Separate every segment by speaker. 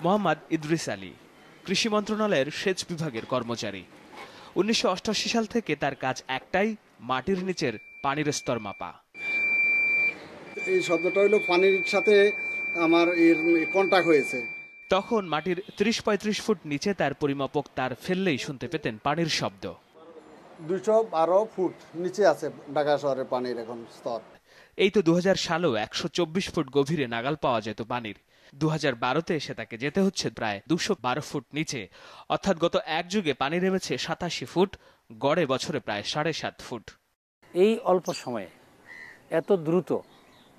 Speaker 1: মোহাম্মদ ইদ্রিস আলী কৃষি মন্ত্রণালয়ের সেচ বিভাগের কর্মচারী। ১৯৮৮ সাল থেকে তার কাজ একটাই, মাটির নিচের পানির স্তর মাপা।
Speaker 2: এই শব্দটা হলো পানির সাথে আমার কন্টাক্ট হয়েছে।
Speaker 1: তখন মাটির ৩০-৩৫ ফুট নিচে তার পরিমাপক তার ফেললেই শুনতে পেতেন পানির শব্দ।
Speaker 2: ২১২ ফুট নিচে আছে ঢাকা শহরের পানির এখন স্তর।
Speaker 1: এই তো ২০০০ সালেও ১২৪ ফুট গভীরে নাগাল পাওয়া যেত পানির। ২০১২তে এসে তাকে যেতে হচ্ছে প্রায় ২১২ ফুট নিচে, অর্থাৎ গত এক যুগে পানি নেমেছে ৮৭ ফুট, গড়ে বছরে প্রায় ৭.৫ ফুট।
Speaker 3: এই অল্প সময়ে এত দ্রুত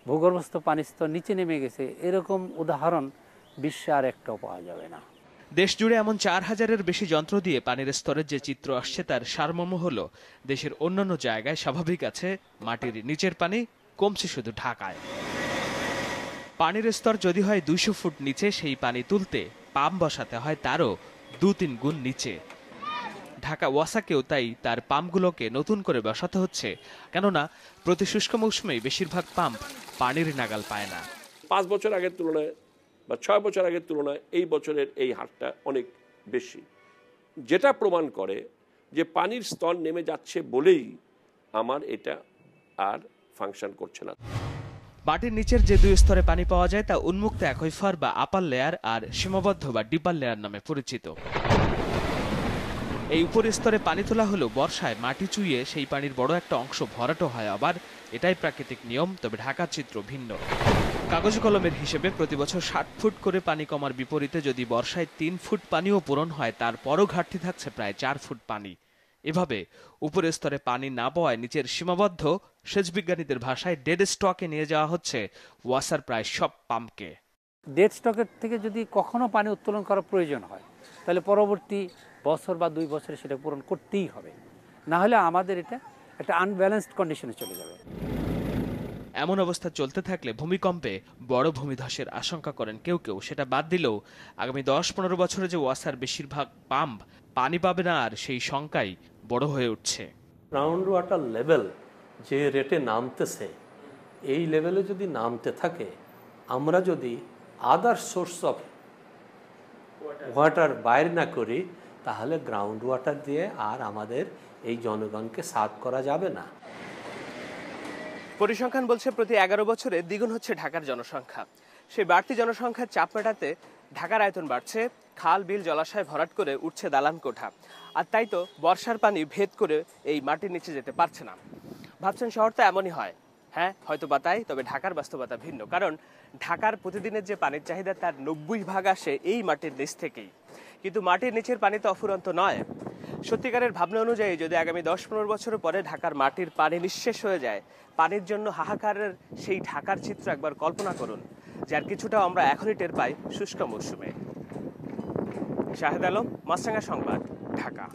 Speaker 3: ভূগর্ভস্থ পানির স্তর নিচে নেমে গেছে, এরকম উদাহরণ বিশ্বে আর একটাও পাওয়া যাবে না।
Speaker 1: দেশ জুড়ে এমন ৪,০০০-এর বেশি যন্ত্র দিয়ে পানির স্তরের যে চিত্র আসছে তার সারমর্ম হল দেশের অন্যান্য জায়গায় স্বাভাবিক আছে মাটির নিচের পানি, কমছে শুধু ঢাকায়। পানির স্তর যদি হয় ২০০ ফুট নিচে, সেই পানি তুলতে পাম্প বসাতে হয় তারও ২-৩ গুণ নিচে। ঢাকা ওয়াসাকেও তাই তার পাম্পগুলোকে নতুন করে বসাতে হচ্ছে, কেননা প্রতি শুষ্ক মৌসুমেই বেশিরভাগ পাম্প পানির নাগাল পায় না।
Speaker 4: ৫ বছর আগের তুলনায় বা ৬ বছর আগের তুলনায় এই বছরের এই হারটা অনেক বেশি, যেটা প্রমাণ করে যে পানির স্তর নেমে যাচ্ছে বলেই আমার এটা আর ফাংশন করছে না।
Speaker 1: মাটির নিচের যে দুই স্তরে পানি পাওয়া যায় তা উন্মুক্ত অ্যাকুইফার বা আপার লেয়ার আর সীমাবদ্ধ বা ডিপার লেয়ার নামে পরিচিত। এই উপরের স্তরে পানি তোলা হলেও বর্ষায় মাটি চুইয়ে সেই পানির বড় একটা অংশ ভরাটো হয়। আবার এটাই প্রাকৃতিক নিয়ম, তবে ঢাকার চিত্র ভিন্ন। কাগজ কলমের হিসেবে প্রতি বছর ৬০ ফুট করে পানি কমার বিপরীতে যদি বর্ষায় ৩ ফুট পানিও পূরণ হয়, তারপরও ঘাটতি থাকছে প্রায় ৪ ফুট পানি। এভাবে উপরের স্তরে পানি না পাওয়ায় নিচের সীমাবদ্ধ সেচ বিজ্ঞানীদের ভাষায় ডেড স্টকে নিয়ে যাওয়া হচ্ছে ওয়াসার প্রায় সব পাম্পকে।
Speaker 3: ডেড স্টকের থেকে যদি কখনো পানি উত্তোলন করার প্রয়োজন হয়, তাহলে পরবর্তী বছর বা ২ বছরে সেটা পূরণ করতেই হবে, না হলে আমাদের এটা একটা আনব্যালেন্সড কন্ডিশনে চলে যাবে।
Speaker 1: এমন অবস্থা চলতে থাকলে ভূমিকম্পে বড় ভূমিধসের আশঙ্কা করেন কেউ কেউ। সেটা বাদ দিলেও আগামী ১০-১৫ বছরে যে ওয়াসার বেশিরভাগ পাম্প পানি পাবে না, আর সেই শঙ্কাই বড় হয়ে উঠছে।
Speaker 5: গ্রাউন্ড ওয়াটার লেভেল যে রেটে নামতেছে, এই লেভেলে যদি নামতে থাকে, আমরা যদি আদার সোর্স অফ ওয়াটার বাইর না করি, তাহলে গ্রাউন্ড ওয়াটার দিয়ে আর আমাদের এই জনগণকে সার্ভ করা যাবে না।
Speaker 1: পরিসংখ্যান বলছে প্রতি ১১ বছরে দ্বিগুণ হচ্ছে ঢাকার জনসংখ্যা। সেই বাড়তি জনসংখ্যার চাপ মেটাতে ঢাকার আয়তন বাড়ছে, খাল বিল জলাশয় ভরাট করে উঠছে দালান কোঠা, আর তাই তো বর্ষার পানি ভেদ করে এই মাটির নিচে যেতে পারছে না। ভাবছেন শহর তো এমনই হয়? হ্যাঁ, হয়তো বা তাই, তবে ঢাকার বাস্তবতা ভিন্ন। কারণ ঢাকার প্রতিদিনের যে পানির চাহিদা তার ৯০% আসে এই মাটির নিচ থেকেই। কিন্তু মাটির নিচের পানি তো অফুরন্ত নয়। সত্যিকারের ভাবনা অনুযায়ী যদি আগামী ১০-১৫ বছর পরে ঢাকার মাটির পানি নিঃশেষ হয়ে যায়, পানির জন্য হাহাকারের সেই ঢাকার চিত্র একবার কল্পনা করুন, যার কিছুটা আমরা এখনই টের পাই শুষ্ক মৌসুমে। শাহেদ আলম, মাছরাঙা সংবাদ, ঢাকা।